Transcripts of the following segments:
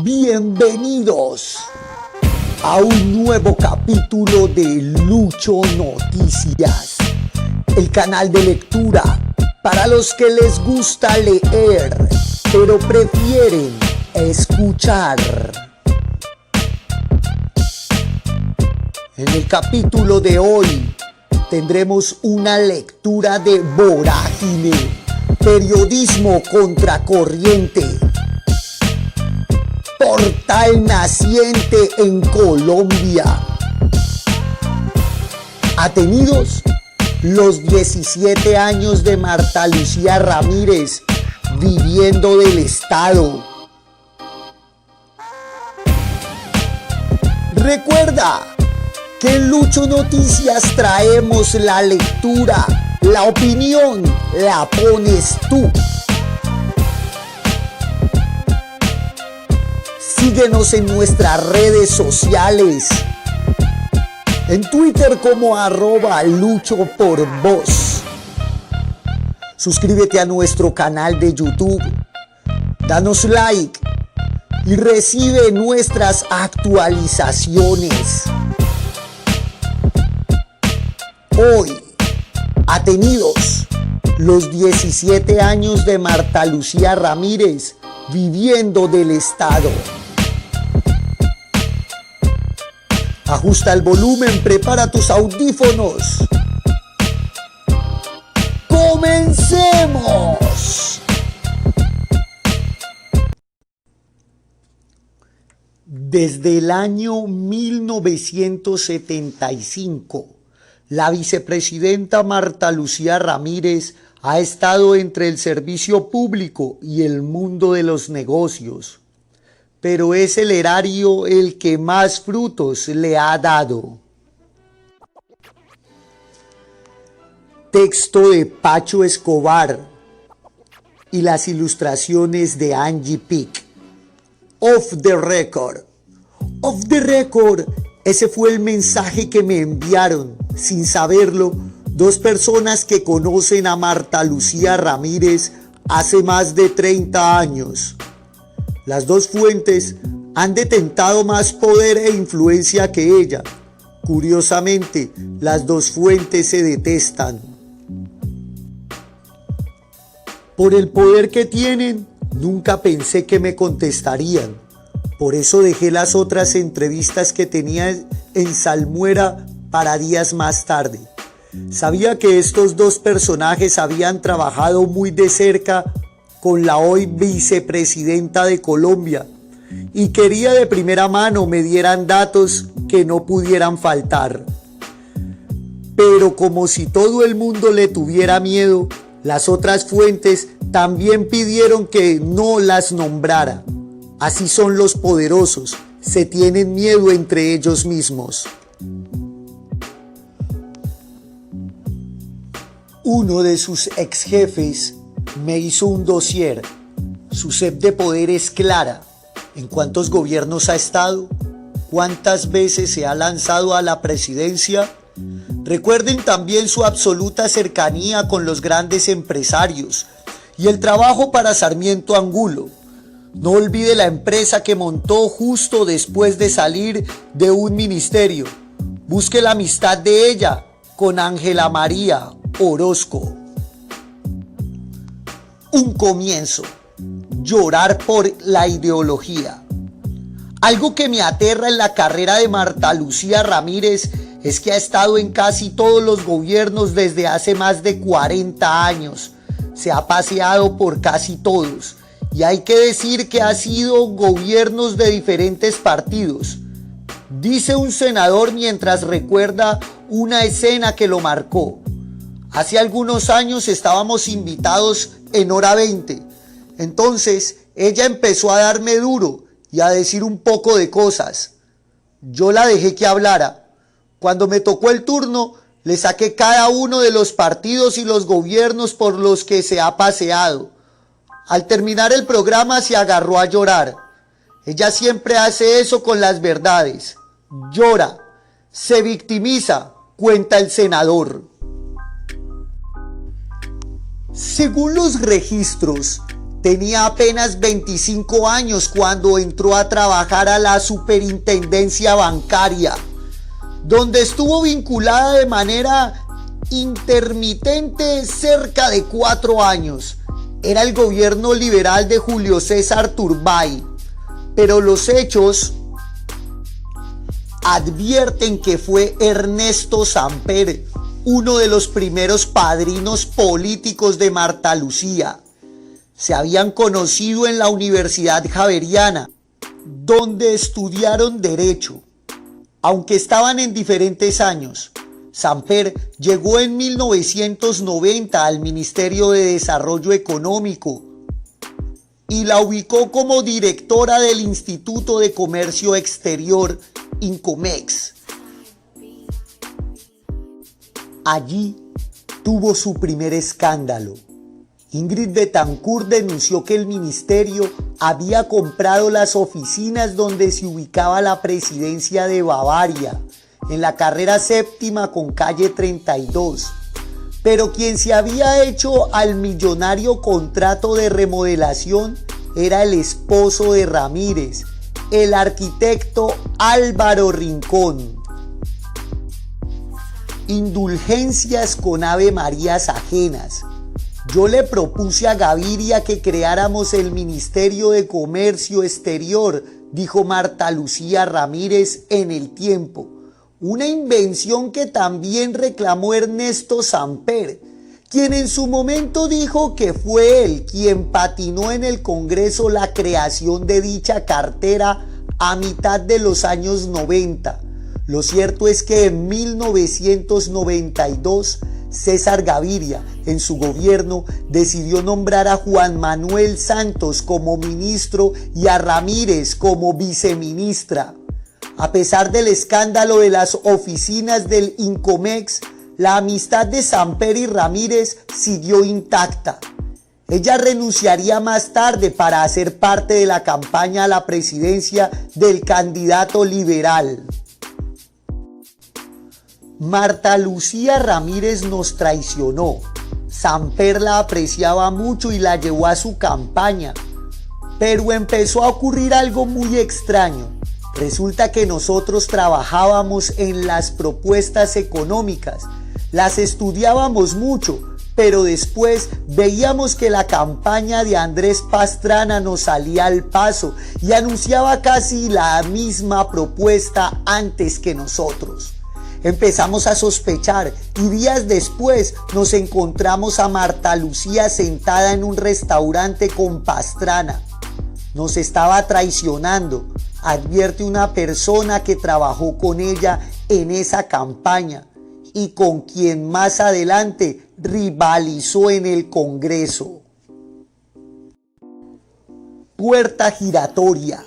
Bienvenidos a un nuevo capítulo de Lucho Noticias, el canal de lectura para los que les gusta leer, pero prefieren escuchar. En el capítulo de hoy tendremos una lectura de Vorágine, periodismo contracorriente, portal naciente en Colombia. Atenidos los 17 años de Marta Lucía Ramírez viviendo del Estado. Recuerda que en Lucho Noticias traemos la lectura, la opinión la pones tú. Síguenos en nuestras redes sociales, en Twitter como @LuchoPorVoz. Suscríbete a nuestro canal de YouTube, danos like y recibe nuestras actualizaciones. Hoy, atenidos los 17 años de Marta Lucía Ramírez viviendo del Estado. Ajusta el volumen, prepara tus audífonos. ¡Comencemos! Desde el año 1975, la vicepresidenta Marta Lucía Ramírez ha estado entre el servicio público y el mundo de los negocios, pero es el erario el que más frutos le ha dado. Texto de Pacho Escobar y las ilustraciones de Angie Pic. Off the record. Off the record, ese fue el mensaje que me enviaron, sin saberlo, dos personas que conocen a Marta Lucía Ramírez hace más de 30 años. Las dos fuentes han detentado más poder e influencia que ella. Curiosamente, las dos fuentes se detestan. Por el poder que tienen, nunca pensé que me contestarían. Por eso dejé las otras entrevistas que tenía en salmuera para días más tarde. Sabía que estos dos personajes habían trabajado muy de cerca con la hoy vicepresidenta de Colombia y quería de primera mano me dieran datos que no pudieran faltar. Pero como si todo el mundo le tuviera miedo, las otras fuentes también pidieron que no las nombrara. Así son los poderosos, se tienen miedo entre ellos mismos. Uno de sus ex jefes me hizo un dossier. Su sed de poder es clara. ¿En cuántos gobiernos ha estado? ¿Cuántas veces se ha lanzado a la presidencia? Recuerden también su absoluta cercanía con los grandes empresarios y el trabajo para Sarmiento Angulo. No olvide la empresa que montó justo después de salir de un ministerio. Busque la amistad de ella con Ángela María Orozco. Un comienzo. Llorar por la ideología. Algo que me aterra en la carrera de Marta Lucía Ramírez es que ha estado en casi todos los gobiernos desde hace más de 40 años. Se ha paseado por casi todos. Y hay que decir que ha sido gobiernos de diferentes partidos. Dice un senador mientras recuerda una escena que lo marcó. Hace algunos años estábamos invitados en Hora 20. Entonces ella empezó a darme duro y a decir un poco de cosas. Yo la dejé que hablara. Cuando me tocó el turno, le saqué cada uno de los partidos y los gobiernos por los que se ha paseado. Al terminar el programa se agarró a llorar. Ella siempre hace eso con las verdades. Llora, se victimiza, cuenta el senador. Según los registros, Tenía apenas 25 años cuando entró a trabajar a la superintendencia bancaria, donde estuvo vinculada de manera intermitente cerca de 4 años. Era el gobierno liberal de Julio César Turbay, pero los hechos advierten que fue Ernesto Samper, uno de los primeros padrinos políticos de Marta Lucía. Se habían conocido en la Universidad Javeriana, donde estudiaron Derecho. Aunque estaban en diferentes años, Samper llegó en 1990 al Ministerio de Desarrollo Económico y la ubicó como directora del Instituto de Comercio Exterior, Incomex. Allí tuvo su primer escándalo. Ingrid Betancourt denunció que el ministerio había comprado las oficinas donde se ubicaba la presidencia de Bavaria, en la carrera séptima con calle 32. Pero quien se había hecho al millonario contrato de remodelación era el esposo de Ramírez, el arquitecto Álvaro Rincón. Indulgencias con Ave Marías ajenas. Yo le propuse a Gaviria que creáramos el Ministerio de Comercio Exterior, dijo Marta Lucía Ramírez en El Tiempo. Una invención que también reclamó Ernesto Samper, quien en su momento dijo que fue él quien patinó en el Congreso la creación de dicha cartera a mitad de los años 90. Lo cierto es que en 1992 César Gaviria, en su gobierno, decidió nombrar a Juan Manuel Santos como ministro y a Ramírez como viceministra. A pesar del escándalo de las oficinas del Incomex, la amistad de Samper y Ramírez siguió intacta. Ella renunciaría más tarde para hacer parte de la campaña a la presidencia del candidato liberal. Marta Lucía Ramírez nos traicionó. Samper la apreciaba mucho y la llevó a su campaña. Pero empezó a ocurrir algo muy extraño. Resulta que nosotros trabajábamos en las propuestas económicas. Las estudiábamos mucho, pero después veíamos que la campaña de Andrés Pastrana nos salía al paso y anunciaba casi la misma propuesta antes que nosotros. Empezamos a sospechar y días después nos encontramos a Marta Lucía sentada en un restaurante con Pastrana. Nos estaba traicionando, advierte una persona que trabajó con ella en esa campaña y con quien más adelante rivalizó en el Congreso. Puerta giratoria.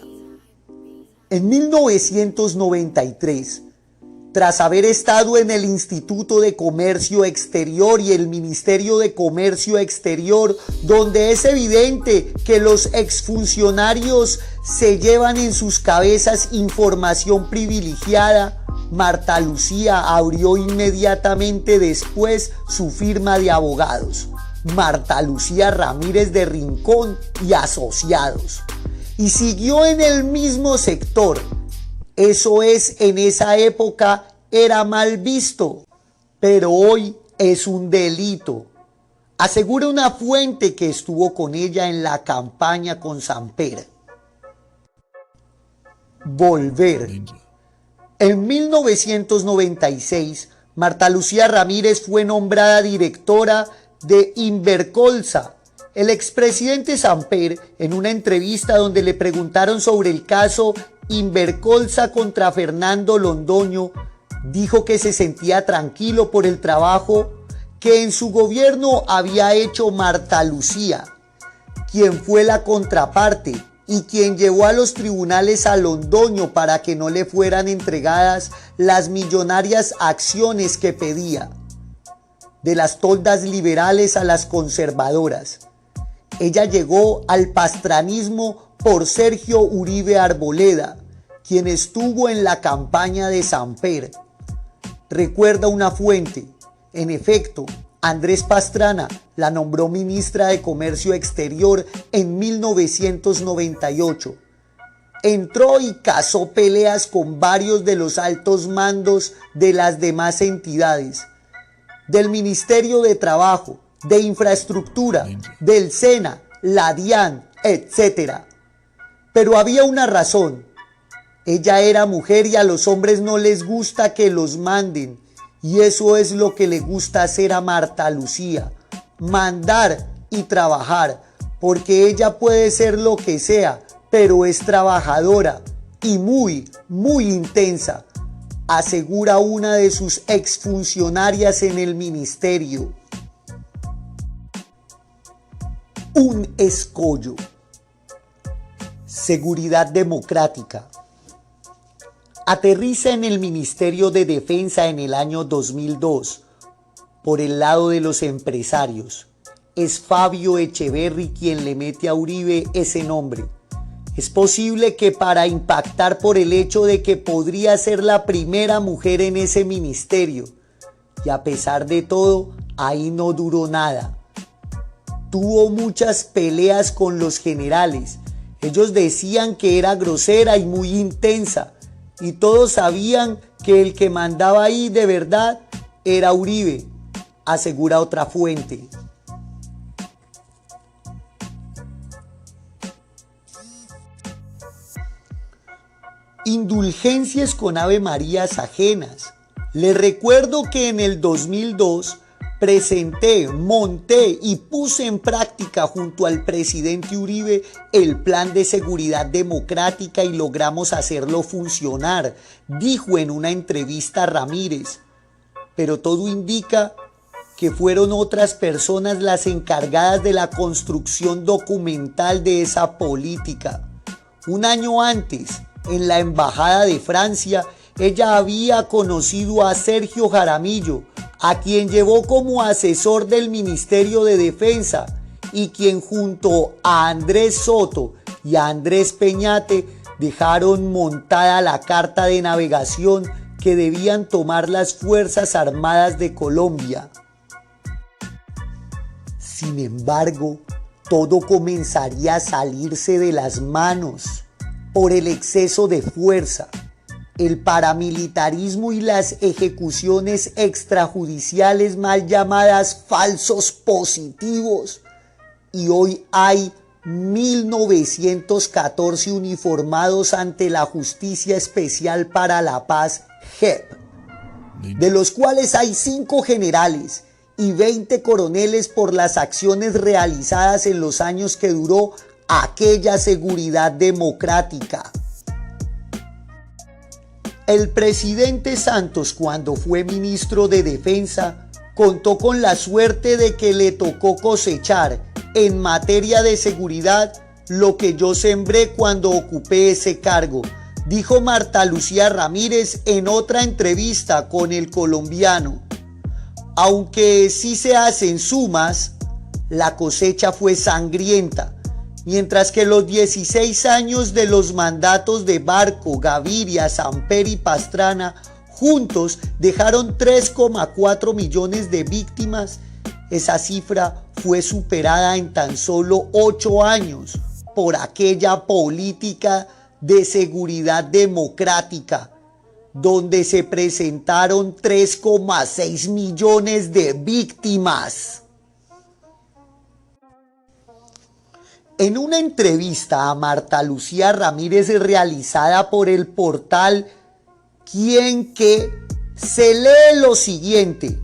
En 1993, tras haber estado en el Instituto de Comercio Exterior y el Ministerio de Comercio Exterior, donde es evidente que los exfuncionarios se llevan en sus cabezas información privilegiada, Marta Lucía abrió inmediatamente después su firma de abogados, Marta Lucía Ramírez de Rincón y Asociados, y siguió en el mismo sector. Eso es, en esa época era mal visto, pero hoy es un delito, asegura una fuente que estuvo con ella en la campaña con Samper. Volver. En 1996, Marta Lucía Ramírez fue nombrada directora de Invercolsa. El expresidente Samper, en una entrevista donde le preguntaron sobre el caso Invercolsa contra Fernando Londoño, dijo que se sentía tranquilo por el trabajo que en su gobierno había hecho Marta Lucía, quien fue la contraparte y quien llevó a los tribunales a Londoño para que no le fueran entregadas las millonarias acciones que pedía, de las toldas liberales a las conservadoras. Ella llegó al pastranismo por Sergio Uribe Arboleda, quien estuvo en la campaña de Samper. Recuerda una fuente, en efecto, Andrés Pastrana la nombró ministra de Comercio Exterior en 1998. Entró y cazó peleas con varios de los altos mandos de las demás entidades, del Ministerio de Trabajo, de Infraestructura, del SENA, la DIAN, etc. Pero había una razón. Ella era mujer y a los hombres no les gusta que los manden. Y eso es lo que le gusta hacer a Marta Lucía, mandar y trabajar, porque ella puede ser lo que sea, pero es trabajadora y muy intensa, asegura una de sus exfuncionarias en el ministerio. Un escollo. Seguridad democrática. Aterriza en el Ministerio de Defensa en el año 2002, por el lado de los empresarios. Es Fabio Echeverri quien le mete a Uribe ese nombre. Es posible que para impactar por el hecho de que podría ser la primera mujer en ese ministerio. Y a pesar de todo, ahí no duró nada. Tuvo muchas peleas con los generales. Ellos decían que era grosera y muy intensa. Y todos sabían que el que mandaba ahí de verdad era Uribe, asegura otra fuente. Indulgencias con Ave Marías ajenas. Les recuerdo que en el 2002 presenté, monté y puse en práctica junto al presidente Uribe el plan de seguridad democrática y logramos hacerlo funcionar, dijo en una entrevista Ramírez. Pero todo indica que fueron otras personas las encargadas de la construcción documental de esa política. Un año antes, en la Embajada de Francia, ella había conocido a Sergio Jaramillo, a quien llevó como asesor del Ministerio de Defensa y quien junto a Andrés Soto y a Andrés Peñate dejaron montada la carta de navegación que debían tomar las Fuerzas Armadas de Colombia. Sin embargo, todo comenzaría a salirse de las manos por el exceso de fuerza, el paramilitarismo y las ejecuciones extrajudiciales mal llamadas falsos positivos. Y hoy hay 1914 uniformados ante la Justicia Especial para la Paz, JEP, de los cuales hay 5 generales y 20 coroneles por las acciones realizadas en los años que duró aquella seguridad democrática. El presidente Santos, cuando fue ministro de Defensa, contó con la suerte de que le tocó cosechar en materia de seguridad lo que yo sembré cuando ocupé ese cargo, dijo Marta Lucía Ramírez en otra entrevista con El Colombiano. Aunque sí se hacen sumas, la cosecha fue sangrienta. Mientras que los 16 años de los mandatos de Barco, Gaviria, Samper y Pastrana juntos dejaron 3,4 millones de víctimas, esa cifra fue superada en tan solo 8 años por aquella política de seguridad democrática, donde se presentaron 3,6 millones de víctimas. En una entrevista a Marta Lucía Ramírez realizada por el portal Quién Que, se lee lo siguiente.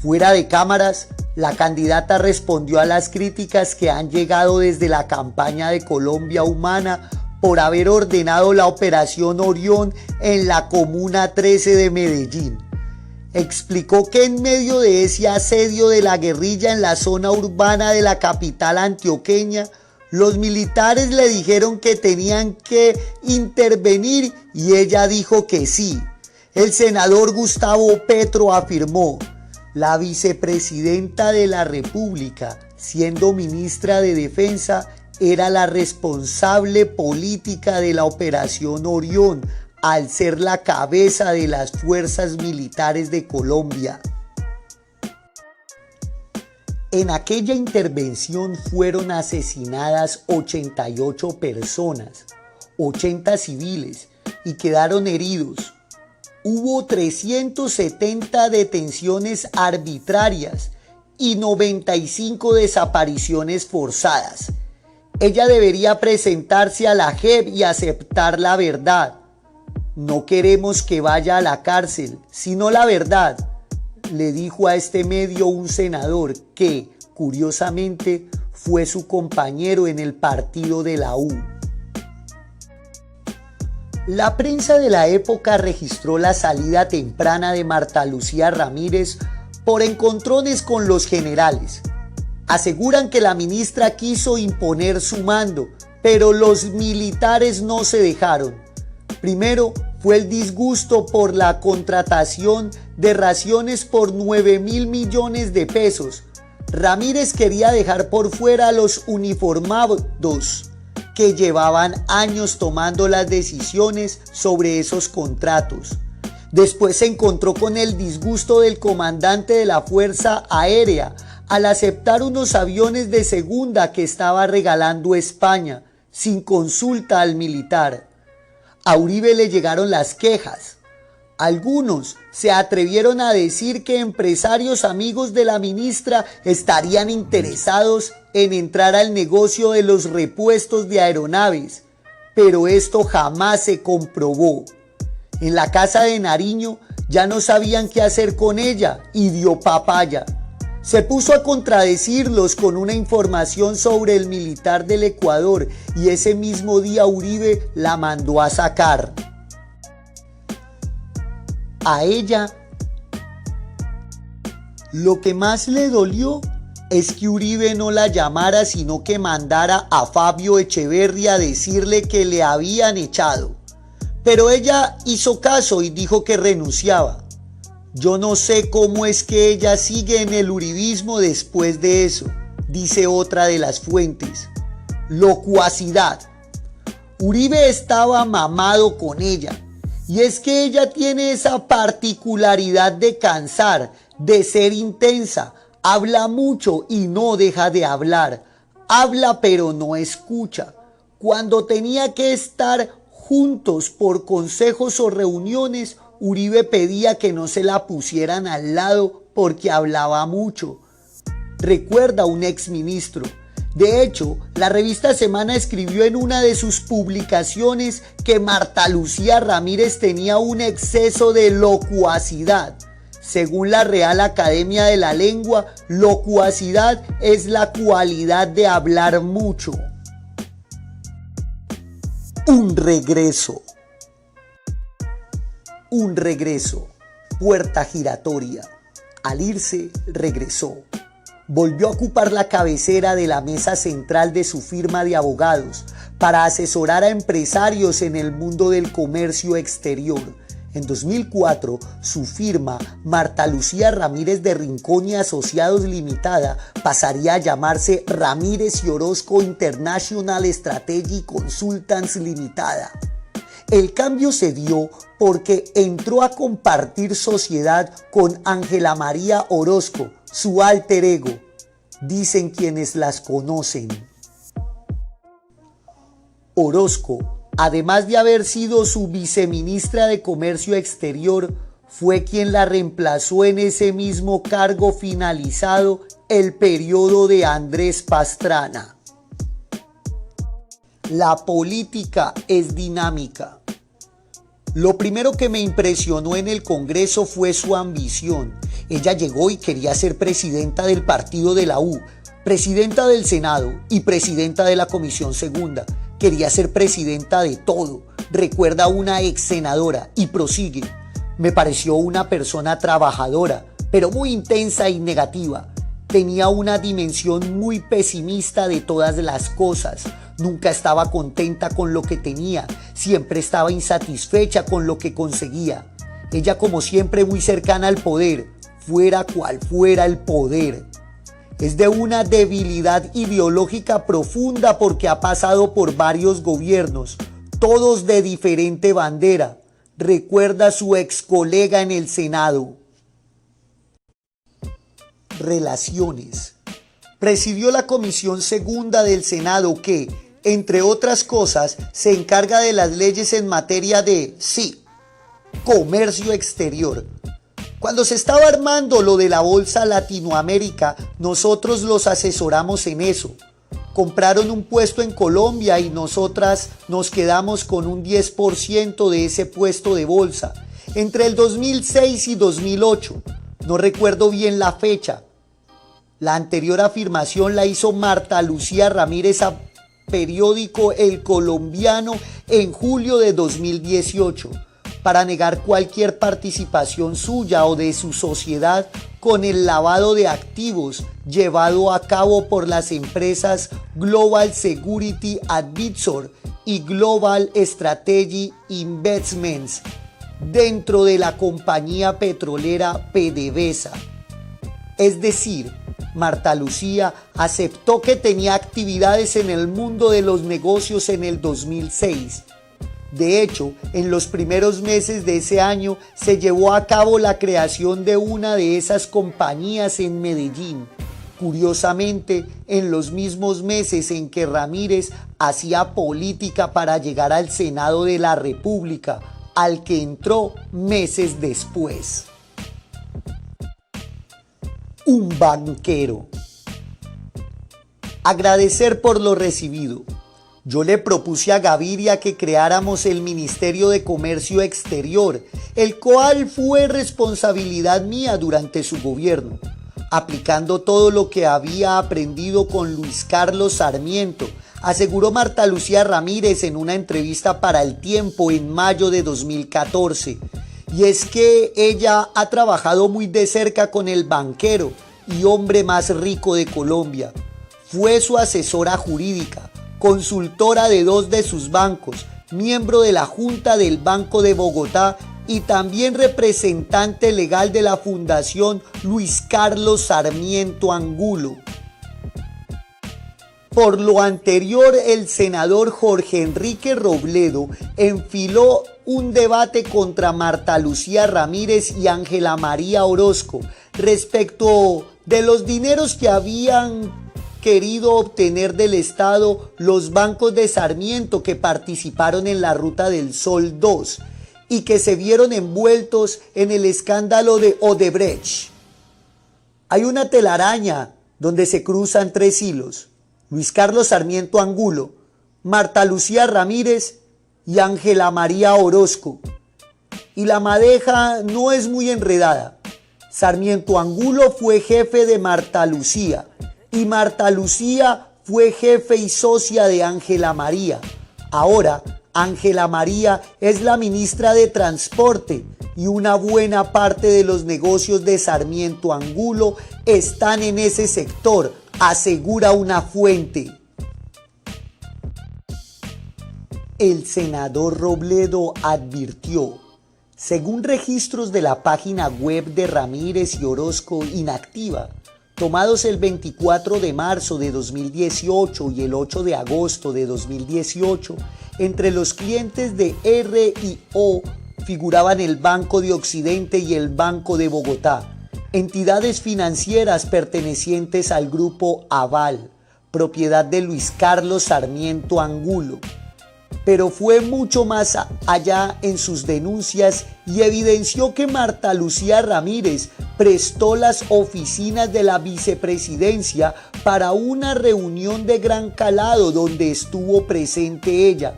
Fuera de cámaras, la candidata respondió a las críticas que han llegado desde la campaña de Colombia Humana por haber ordenado la Operación Orión en la Comuna 13 de Medellín. Explicó que en medio de ese asedio de la guerrilla en la zona urbana de la capital antioqueña, los militares le dijeron que tenían que intervenir y ella dijo que sí. El senador Gustavo Petro afirmó: la vicepresidenta de la República, siendo ministra de Defensa, era la responsable política de la Operación Orión, al ser la cabeza de las fuerzas militares de Colombia. En aquella intervención fueron asesinadas 88 personas, 80 civiles, y quedaron heridos. Hubo 370 detenciones arbitrarias y 95 desapariciones forzadas. Ella debería presentarse a la JEP y aceptar la verdad. No queremos que vaya a la cárcel, sino la verdad, le dijo a este medio un senador que, curiosamente, fue su compañero en el partido de la U. La prensa de la época registró la salida temprana de Marta Lucía Ramírez por encontrones con los generales. Aseguran que la ministra quiso imponer su mando, pero los militares no se dejaron. Primero fue el disgusto por la contratación de raciones por 9.000 millones de pesos. Ramírez quería dejar por fuera a los uniformados que llevaban años tomando las decisiones sobre esos contratos. Después se encontró con el disgusto del comandante de la Fuerza Aérea al aceptar unos aviones de segunda que estaba regalando España, sin consulta al militar. A Uribe le llegaron las quejas. Algunos se atrevieron a decir que empresarios amigos de la ministra estarían interesados en entrar al negocio de los repuestos de aeronaves, pero esto jamás se comprobó. En la casa de Nariño ya no sabían qué hacer con ella y dio papaya. Se puso a contradecirlos con una información sobre el militar del Ecuador y ese mismo día Uribe la mandó a sacar. A ella, lo que más le dolió es que Uribe no la llamara, sino que mandara a Fabio Echeverri a decirle que le habían echado. Pero ella hizo caso y dijo que renunciaba. Yo no sé cómo es que ella sigue en el uribismo después de eso, dice otra de las fuentes. Locuacidad. Uribe estaba mamado con ella. Y es que ella tiene esa particularidad de cansar, de ser intensa. Habla mucho y no deja de hablar. Habla pero no escucha. Cuando tenía que estar juntos por consejos o reuniones, Uribe pedía que no se la pusieran al lado porque hablaba mucho. Recuerda un exministro. De hecho, la revista Semana escribió en una de sus publicaciones que Marta Lucía Ramírez tenía un exceso de locuacidad. Según la Real Academia de la Lengua, locuacidad es la cualidad de hablar mucho. Un regreso. Un regreso. Puerta giratoria. Al irse, regresó. Volvió a ocupar la cabecera de la mesa central de su firma de abogados para asesorar a empresarios en el mundo del comercio exterior. En 2004, su firma, Marta Lucía Ramírez de Rincón y Asociados Limitada, pasaría a llamarse Ramírez y Orozco International Strategy Consultants Limitada. El cambio se dio porque entró a compartir sociedad con Ángela María Orozco, su alter ego, dicen quienes las conocen. Orozco, además de haber sido su viceministra de Comercio Exterior, fue quien la reemplazó en ese mismo cargo finalizado el periodo de Andrés Pastrana. La política es dinámica. Lo primero que me impresionó en el Congreso fue su ambición. Ella llegó y quería ser presidenta del partido de la U, presidenta del Senado y presidenta de la Comisión Segunda. Quería ser presidenta de todo, recuerda una ex senadora, y prosigue. Me pareció una persona trabajadora, pero muy intensa y negativa. Tenía una dimensión muy pesimista de todas las cosas. Nunca estaba contenta con lo que tenía, siempre estaba insatisfecha con lo que conseguía. Ella, como siempre, muy cercana al poder, fuera cual fuera el poder. Es de una debilidad ideológica profunda porque ha pasado por varios gobiernos, todos de diferente bandera, recuerda su ex colega en el Senado. Relaciones. Presidió la Comisión Segunda del Senado que, entre otras cosas, se encarga de las leyes en materia de, sí, comercio exterior. Cuando se estaba armando lo de la Bolsa Latinoamérica, nosotros los asesoramos en eso. Compraron un puesto en Colombia y nosotras nos quedamos con un 10% de ese puesto de bolsa. Entre el 2006 y 2008, no recuerdo bien la fecha. La anterior afirmación la hizo Marta Lucía Ramírez a periódico El Colombiano en julio de 2018 para negar cualquier participación suya o de su sociedad con el lavado de activos llevado a cabo por las empresas Global Security Advisor y Global Strategy Investments dentro de la compañía petrolera PDVSA. Es decir, Marta Lucía aceptó que tenía actividades en el mundo de los negocios en el 2006. De hecho, en los primeros meses de ese año se llevó a cabo la creación de una de esas compañías en Medellín. Curiosamente, en los mismos meses en que Ramírez hacía política para llegar al Senado de la República, al que entró meses después. Un banquero. Agradecer por lo recibido. Yo le propuse a Gaviria que creáramos el Ministerio de Comercio Exterior, el cual fue responsabilidad mía durante su gobierno, aplicando todo lo que había aprendido con Luis Carlos Sarmiento, aseguró Marta Lucía Ramírez en una entrevista para El Tiempo en mayo de 2014. Y es que ella ha trabajado muy de cerca con el banquero y hombre más rico de Colombia. Fue su asesora jurídica, consultora de 2 de sus bancos, miembro de la Junta del Banco de Bogotá y también representante legal de la Fundación Luis Carlos Sarmiento Angulo. Por lo anterior, el senador Jorge Enrique Robledo enfiló un debate contra Marta Lucía Ramírez y Ángela María Orozco respecto de los dineros que habían querido obtener del Estado los bancos de Sarmiento que participaron en la Ruta del Sol 2 y que se vieron envueltos en el escándalo de Odebrecht. Hay una telaraña donde se cruzan 3 hilos: Luis Carlos Sarmiento Angulo, Marta Lucía Ramírez y Ángela María Orozco. Y la madeja no es muy enredada. Sarmiento Angulo fue jefe de Marta Lucía y Marta Lucía fue jefe y socia de Ángela María. Ahora, Ángela María es la ministra de Transporte y una buena parte de los negocios de Sarmiento Angulo están en ese sector, asegura una fuente. El senador Robledo advirtió: según registros de la página web de Ramírez y Orozco inactiva, tomados el 24 de marzo de 2018 y el 8 de agosto de 2018, entre los clientes de R&O figuraban el Banco de Occidente y el Banco de Bogotá, entidades financieras pertenecientes al grupo Aval, propiedad de Luis Carlos Sarmiento Angulo. Pero fue mucho más allá en sus denuncias y evidenció que Marta Lucía Ramírez prestó las oficinas de la vicepresidencia para una reunión de gran calado donde estuvo presente ella.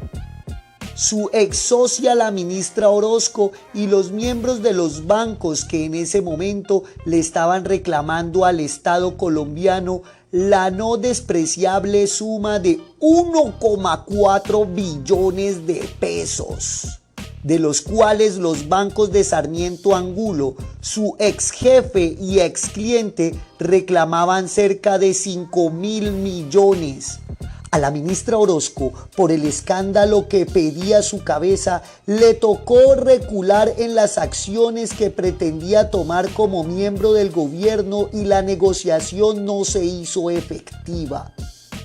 Su ex socia, la ministra Orozco, y los miembros de los bancos que en ese momento le estaban reclamando al Estado colombiano la no despreciable suma de 1,4 billones de pesos, de los cuales los bancos de Sarmiento Angulo, su ex jefe y ex cliente, reclamaban cerca de 5.000 millones. A la ministra Orozco, por el escándalo que pedía su cabeza, le tocó recular en las acciones que pretendía tomar como miembro del gobierno y la negociación no se hizo efectiva.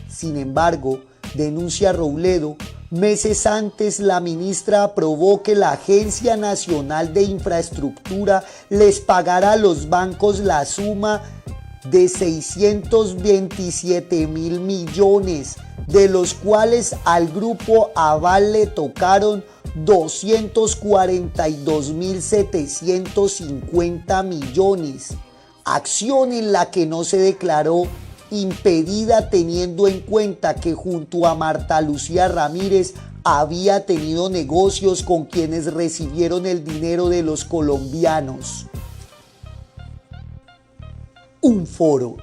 Sin embargo, denuncia Robledo, meses antes la ministra aprobó que la Agencia Nacional de Infraestructura les pagara a los bancos la suma de 627.000 millones, de los cuales al grupo Aval le tocaron 242.750 millones, acción en la que no se declaró impedida teniendo en cuenta que junto a Marta Lucía Ramírez había tenido negocios con quienes recibieron el dinero de los colombianos. Un foro.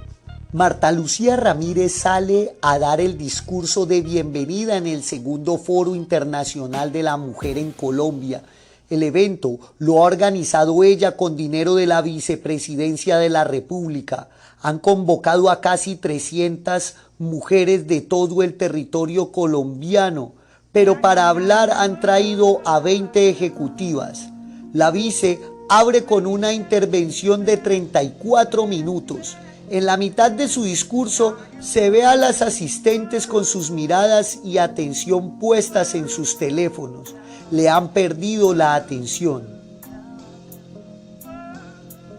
Marta Lucía Ramírez sale a dar el discurso de bienvenida en el segundo Foro Internacional de la Mujer en Colombia. El evento lo ha organizado ella con dinero de la Vicepresidencia de la República. Han convocado a casi 300 mujeres de todo el territorio colombiano, pero para hablar han traído a 20 ejecutivas. La vice abre con una intervención de 34 minutos. En la mitad de su discurso se ve a las asistentes con sus miradas y atención puestas en sus teléfonos. Le han perdido la atención.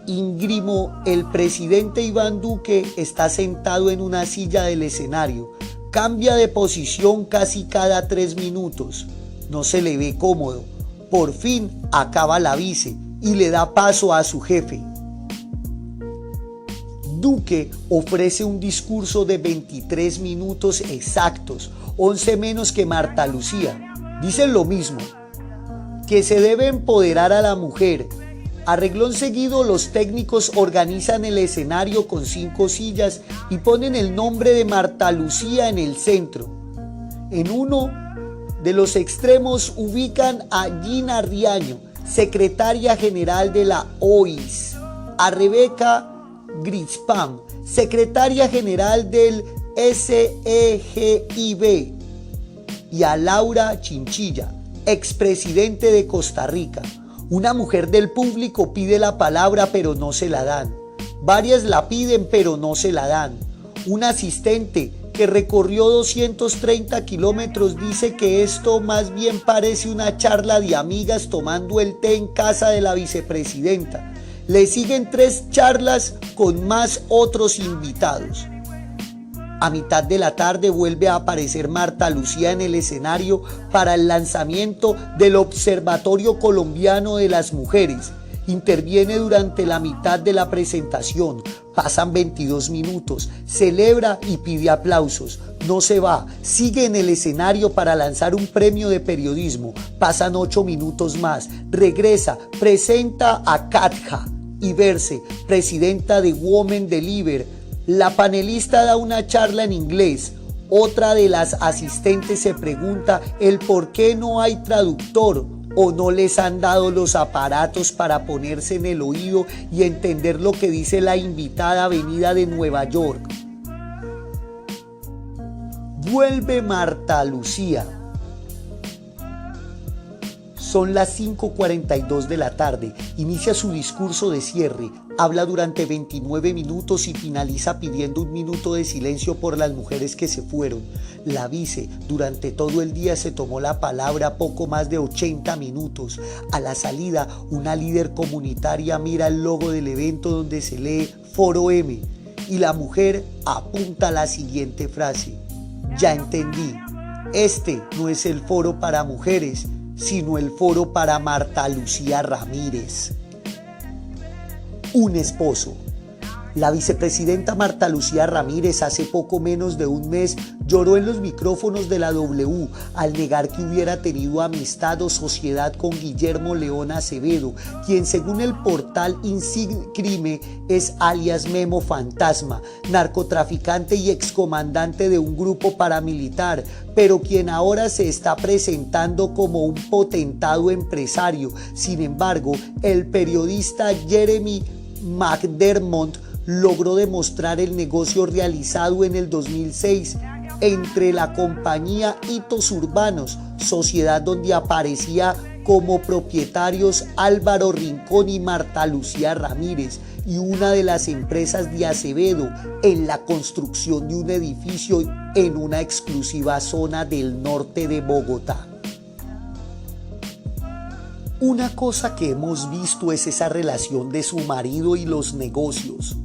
Íngrimo, el presidente Iván Duque está sentado en una silla del escenario. Cambia de posición casi cada 3 minutos. No se le ve cómodo. Por fin acaba la vice y le da paso a su jefe. Duque ofrece un discurso de 23 minutos exactos, 11 menos que Marta Lucía. Dicen lo mismo, que se debe empoderar a la mujer. A reglón seguido, los técnicos organizan el escenario con 5 sillas y ponen el nombre de Marta Lucía en el centro. En uno de los extremos ubican a Gina Riaño, secretaria general de la OIS, a Rebeca Gritzpan, secretaria general del SEGIB, y a Laura Chinchilla, expresidente de Costa Rica. Una mujer del público pide la palabra pero no se la dan. Varias la piden pero no se la dan. Un asistente que recorrió 230 kilómetros dice que esto más bien parece una charla de amigas tomando el té en casa de la vicepresidenta. Le siguen 3 charlas con más otros invitados. A mitad de la tarde vuelve a aparecer Marta Lucía en el escenario para el lanzamiento del Observatorio Colombiano de las Mujeres. Interviene durante la mitad de la presentación. Pasan 22 minutos. Celebra y pide aplausos. No se va. Sigue en el escenario para lanzar un premio de periodismo. Pasan 8 minutos más. Regresa. Presenta a Katja Iberse, presidenta de Women Deliver. La panelista da una charla en inglés. Otra de las asistentes se pregunta el por qué no hay traductor o no les han dado los aparatos para ponerse en el oído y entender lo que dice la invitada venida de Nueva York. Vuelve Marta Lucía. Son las 5:42 de la tarde. Inicia su discurso de cierre. Habla durante 29 minutos y finaliza pidiendo 1 minuto de silencio por las mujeres que se fueron. La vice durante todo el día se tomó la palabra poco más de 80 minutos. A la salida, una líder comunitaria mira el logo del evento donde se lee Foro M y la mujer apunta la siguiente frase: ya entendí, este no es el foro para mujeres, sino el foro para Marta Lucía Ramírez. Un esposo. La vicepresidenta Marta Lucía Ramírez hace poco menos de un mes lloró en los micrófonos de la W al negar que hubiera tenido amistad o sociedad con Guillermo León Acevedo, quien según el portal Insigcrime es alias Memo Fantasma, narcotraficante y excomandante de un grupo paramilitar, pero quien ahora se está presentando como un potentado empresario. Sin embargo, el periodista Jeremy McDermott logró demostrar el negocio realizado en el 2006 entre la compañía Hitos Urbanos, sociedad donde aparecía como propietarios Álvaro Rincón y Marta Lucía Ramírez, y una de las empresas de Acevedo en la construcción de un edificio en una exclusiva zona del norte de Bogotá. Una cosa que hemos visto es esa relación de su marido y los negocios.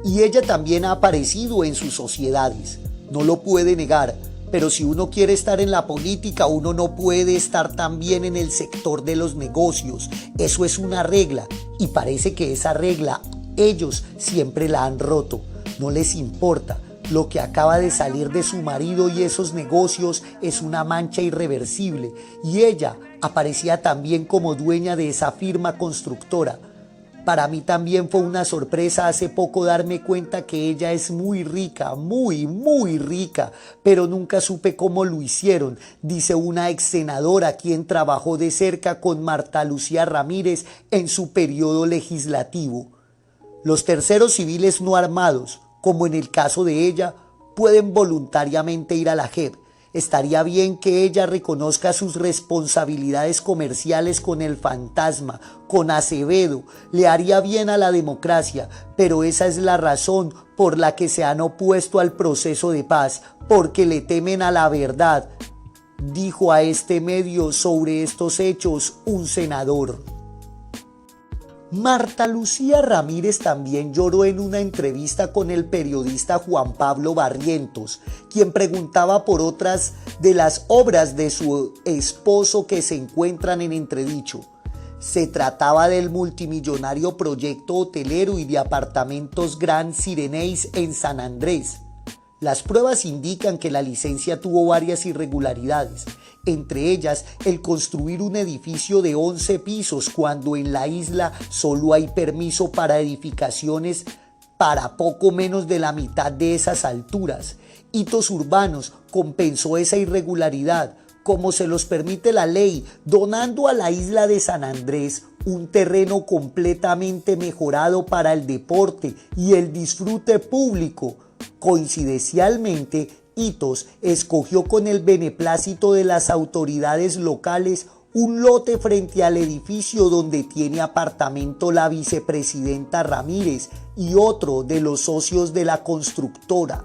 y ella también ha aparecido en sus sociedades, no lo puede negar, pero si uno quiere estar en la política, uno no puede estar también en el sector de los negocios. Eso es una regla y parece que esa regla ellos siempre la han roto, no les importa. Lo que acaba de salir de su marido y esos negocios es una mancha irreversible y ella aparecía también como dueña de esa firma constructora. Para mí también fue una sorpresa hace poco darme cuenta que ella es muy rica, muy rica, pero nunca supe cómo lo hicieron, dice una ex senadora quien trabajó de cerca con Marta Lucía Ramírez en su periodo legislativo. Los terceros civiles no armados, como en el caso de ella, pueden voluntariamente ir a la JEP. Estaría bien que ella reconozca sus responsabilidades comerciales con el fantasma, con Acevedo. Le haría bien a la democracia, pero esa es la razón por la que se han opuesto al proceso de paz, porque le temen a la verdad, dijo a este medio sobre estos hechos un senador. Marta Lucía Ramírez también lloró en una entrevista con el periodista Juan Pablo Barrientos, quien preguntaba por otras de las obras de su esposo que se encuentran en entredicho. Se trataba del multimillonario proyecto hotelero y de apartamentos Grand Sireneis en San Andrés. Las pruebas indican que la licencia tuvo varias irregularidades, entre ellas el construir un edificio de 11 pisos cuando en la isla solo hay permiso para edificaciones para poco menos de la mitad de esas alturas. Hitos Urbanos compensó esa irregularidad, como se los permite la ley, donando a la isla de San Andrés un terreno completamente mejorado para el deporte y el disfrute público. Coincidencialmente, Hitos escogió con el beneplácito de las autoridades locales un lote frente al edificio donde tiene apartamento la vicepresidenta Ramírez y otro de los socios de la constructora,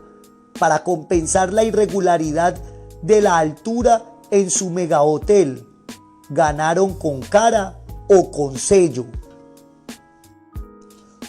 para compensar la irregularidad de la altura en su megahotel. Ganaron con cara o con sello.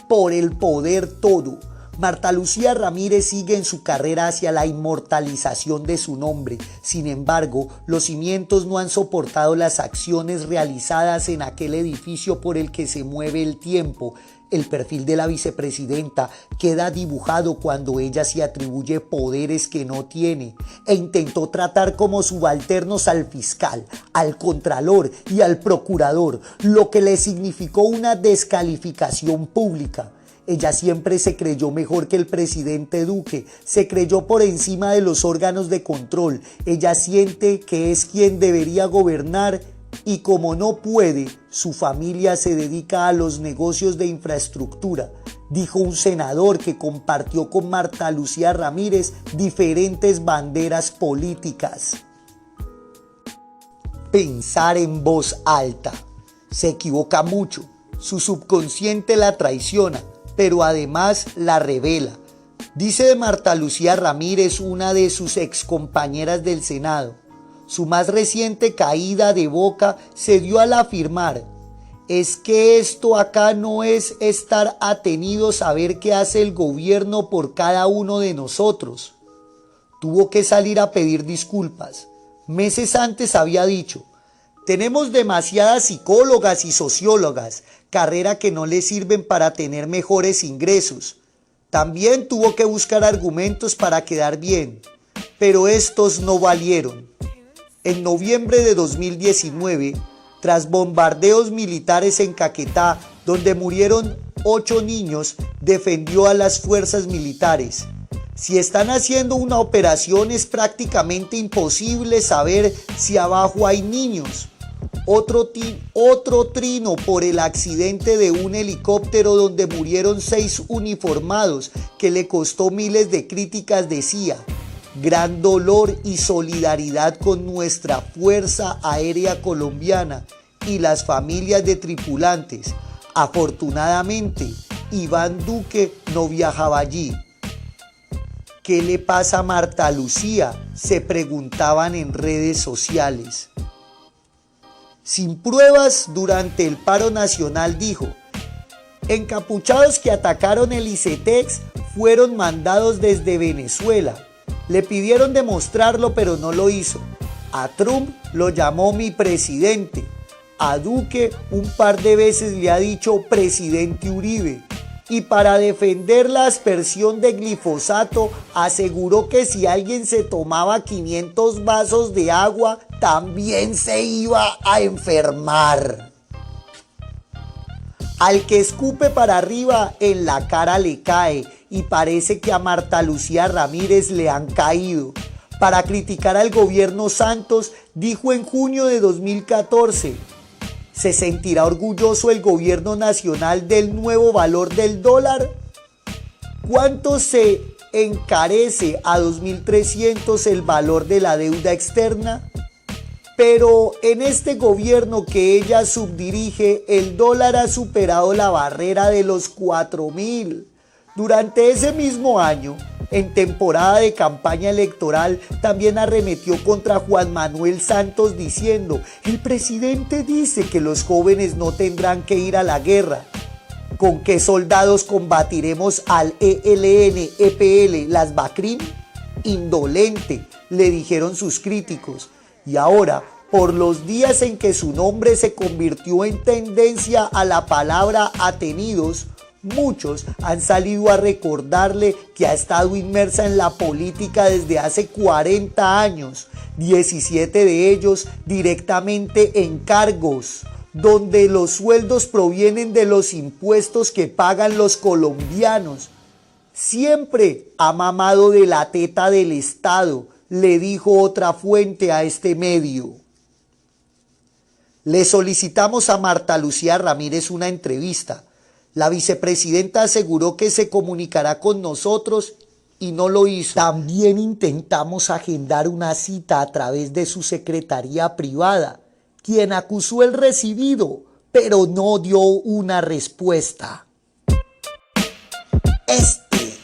Por el poder todo. Marta Lucía Ramírez sigue en su carrera hacia la inmortalización de su nombre. Sin embargo, los cimientos no han soportado las acciones realizadas en aquel edificio por el que se mueve el tiempo. El perfil de la vicepresidenta queda dibujado cuando ella se atribuye poderes que no tiene e intentó tratar como subalternos al fiscal, al contralor y al procurador, lo que le significó una descalificación pública. Ella siempre se creyó mejor que el presidente Duque, se creyó por encima de los órganos de control. Ella siente que es quien debería gobernar y como no puede, su familia se dedica a los negocios de infraestructura, dijo un senador que compartió con Marta Lucía Ramírez diferentes banderas políticas. Pensar en voz alta. Se equivoca mucho, su subconsciente la traiciona, pero además la revela. Dice de Marta Lucía Ramírez, una de sus excompañeras del Senado. Su más reciente caída de boca se dio al afirmar: es que esto acá no es estar atenidos a ver qué hace el gobierno por cada uno de nosotros. Tuvo que salir a pedir disculpas. Meses antes había dicho: tenemos demasiadas psicólogas y sociólogas, carrera que no les sirven para tener mejores ingresos. También tuvo que buscar argumentos para quedar bien, pero estos no valieron. En noviembre de 2019, tras bombardeos militares en Caquetá, donde murieron 8 niños, defendió a las fuerzas militares. Si están haciendo una operación es prácticamente imposible saber si abajo hay niños. Otro trino por el accidente de un helicóptero donde murieron 6 uniformados que le costó miles de críticas, decía: gran dolor y solidaridad con nuestra Fuerza Aérea Colombiana y las familias de tripulantes. Afortunadamente, Iván Duque no viajaba allí. ¿Qué le pasa a Marta Lucía?, se preguntaban en redes sociales. Sin pruebas, durante el paro nacional dijo: encapuchados que atacaron el ICETEX fueron mandados desde Venezuela. Le pidieron demostrarlo, pero no lo hizo. A Trump lo llamó mi presidente. A Duque un par de veces le ha dicho presidente Uribe. Y para defender la aspersión de glifosato, aseguró que si alguien se tomaba 500 vasos de agua, también se iba a enfermar. Al que escupe para arriba, en la cara le cae, y parece que a Marta Lucía Ramírez le han caído. Para criticar al gobierno Santos, dijo en junio de 2014, ¿se sentirá orgulloso el gobierno nacional del nuevo valor del dólar? ¿Cuánto se encarece a 2.300 el valor de la deuda externa? Pero en este gobierno que ella subdirige, el dólar ha superado la barrera de los 4.000. Durante ese mismo año, en temporada de campaña electoral, también arremetió contra Juan Manuel Santos diciendo: el presidente dice que los jóvenes no tendrán que ir a la guerra. ¿Con qué soldados combatiremos al ELN, EPL, las BACRIM? Indolente, le dijeron sus críticos. Y ahora, por los días en que su nombre se convirtió en tendencia a la palabra atenidos, muchos han salido a recordarle que ha estado inmersa en la política desde hace 40 años, 17 de ellos directamente en cargos, donde los sueldos provienen de los impuestos que pagan los colombianos. Siempre ha mamado de la teta del Estado, le dijo otra fuente a este medio. Le solicitamos a Marta Lucía Ramírez una entrevista. La vicepresidenta aseguró que se comunicará con nosotros y no lo hizo. También intentamos agendar una cita a través de su secretaría privada, quien acusó el recibido, pero no dio una respuesta. Este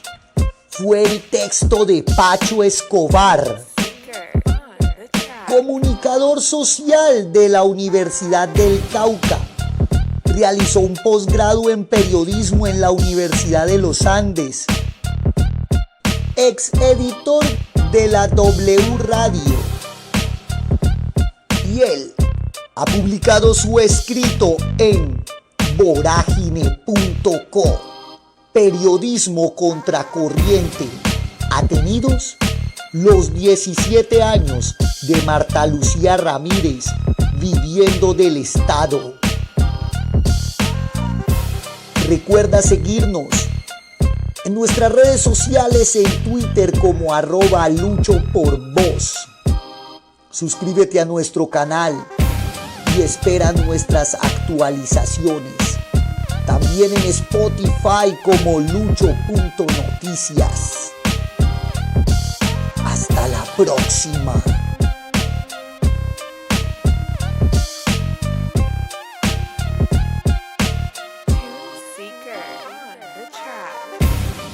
fue el texto de Pacho Escobar, comunicador social de la Universidad del Cauca. Realizó un posgrado en periodismo en la Universidad de los Andes. Ex editor de la W Radio. Y él ha publicado su escrito en Vorágine.co. Periodismo contracorriente. Atenidos los 17 años de Marta Lucía Ramírez viviendo del Estado. Recuerda seguirnos en nuestras redes sociales, en Twitter como @luchoporvoz. Suscríbete a nuestro canal y espera nuestras actualizaciones. También en Spotify como lucho.noticias. Hasta la próxima.